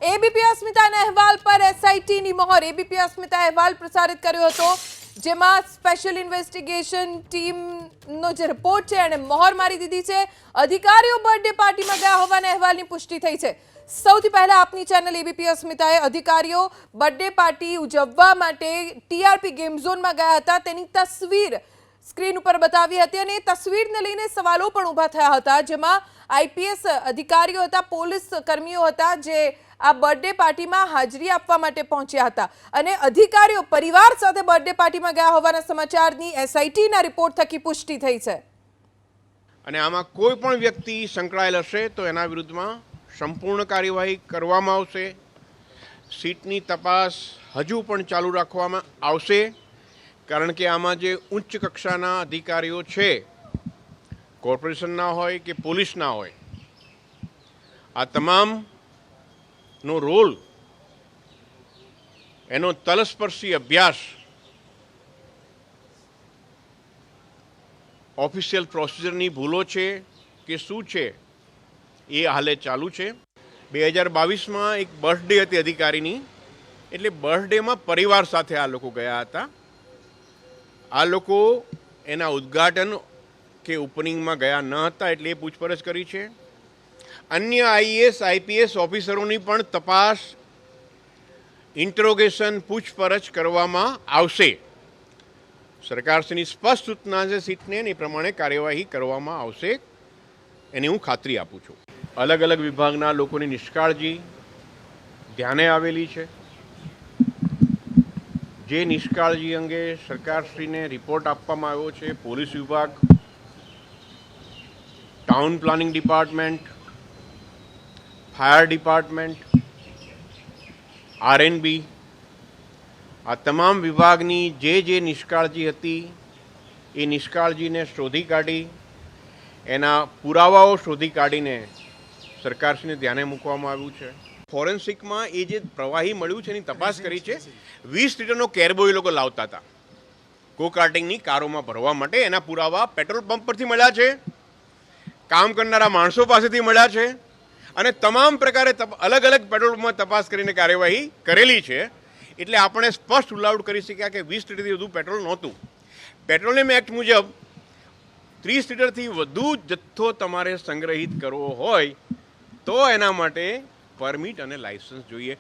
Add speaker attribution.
Speaker 1: ABP અસ્મિતાના અહેવાલ પર એસઆઈટીની મહોર. એબીપી અસ્મિતા અહેવાલ પ્રસારિત કર્યો હતો, જેમાં સ્પેશિયલ ઇન્વેસ્ટિગેશન ટીમનો જે રિપોર્ટ છે એને મહોર મારી દીધી છે. અધિકારીઓ બર્થડે પાર્ટીમાં ગયા હોવાના અહેવાલની પુષ્ટિ થઈ છે. સૌથી પહેલા આપની ચેનલ એબીપી અસ્મિતાએ અધિકારીઓ બર્થડે પાર્ટી ઉજવવા માટે ટીઆરપી ગેમ ઝોનમાં ગયા હતા તેની તસવીર સ્ક્રીન ઉપર બતાવી હતી અને એ તસવીરને લઈને સવાલો પણ ઊભા થયા હતા, જેમાં આઈપીએસ અધિકારીઓ હતા, પોલીસ કર્મીઓ હતા જે આ બર્થડે પાર્ટીમાં હાજરી આપવા માટે પહોંચ્યા હતા અને અધિકારીઓ પરિવાર સાથે બર્થડે પાર્ટીમાં ગયા હોવાના સમાચારની એસઆઈટીના રિપોર્ટ થકી પુષ્ટિ થઈ છે.
Speaker 2: અને આમાં કોઈ પણ વ્યક્તિ સંકળાયેલ હશે તો એના વિરુદ્ધમાં સંપૂર્ણ કાર્યવાહી કરવામાં આવશે. સીટની તપાસ હજુ પણ ચાલુ રાખવામાં આવશે, કારણ કે આમાં જે ઉચ્ચ કક્ષાના અધિકારીઓ છે, કોર્પોરેશનના હોય કે પોલીસના હોય, આ તમામનો રોલ, એનો તલસ્પર્શી અભ્યાસ ઓફિશિયલ પ્રોસિજરની ભૂલો છે કે શું છે એ હાલે ચાલુ છે. 2022માં એક બર્થડે હતી અધિકારીની, એટલે બર્થડેમાં પરિવાર સાથે આ લોકો ગયા હતા. આ લોકો એના ઉદ્ઘાટન કે ઓપનિંગમાં ગયા ન હતા, એટલે એ પૂછપરછ કરી છે. અન્ય આઈએએસ આઈપીએસ ઓફિસરોની પણ તપાસ, ઇન્ટ્રોગેશન, પૂછપરછ કરવામાં આવશે. સરકારશ્રીની સ્પષ્ટ સૂચના છે સીટને, એ પ્રમાણે કાર્યવાહી કરવામાં આવશે એની હું ખાતરી આપું છું. અલગ અલગ વિભાગના લોકોની નિષ્કાળજી ધ્યાને આવેલી છે. જે નિષ્કાળજી અંગે સરકારશ્રીને રિપોર્ટ આપવામાં આવ્યો છે, પોલીસ વિભાગ, town planning department, fire department, RNB, આ તમામ વિભાગની જે નિષ્કાળજી હતી એ નિષ્કાળજીને શોધી કાઢી, એના પુરાવાઓ શોધી કાઢીને સરકારશ્રીને ધ્યાને મૂકવામાં આવ્યું છે. ફોરેન્સિકમાં એ જે પ્રવાહી મળ્યું છે એની તપાસ કરી છે. 20 લીટરનો કેરબો એ લોકો લાવતા હતા ગો કાર્ટિંગની કારોમાં ભરવા માટે. એના પુરાવા પેટ્રોલ પંપ પરથી મળ્યા છે, કામ કરનારા માણસો પાસેથી મળ્યા છે અને તમામ પ્રકારે અલગ અલગ પેટ્રોલ પંપમાં તપાસ કરીને કાર્યવાહી કરેલી છે. એટલે આપણે સ્પષ્ટ રૂલ આઉટ કરી શક્યા કે 20 લીટરથી વધુ પેટ્રોલ નહોતું. પેટ્રોલિયમ એક્ટ મુજબ 30 લીટરથી વધુ જથ્થો તમારે સંગ્રહિત કરવો હોય તો એના માટે પરમિટ અને લાયસન્સ જોઈએ.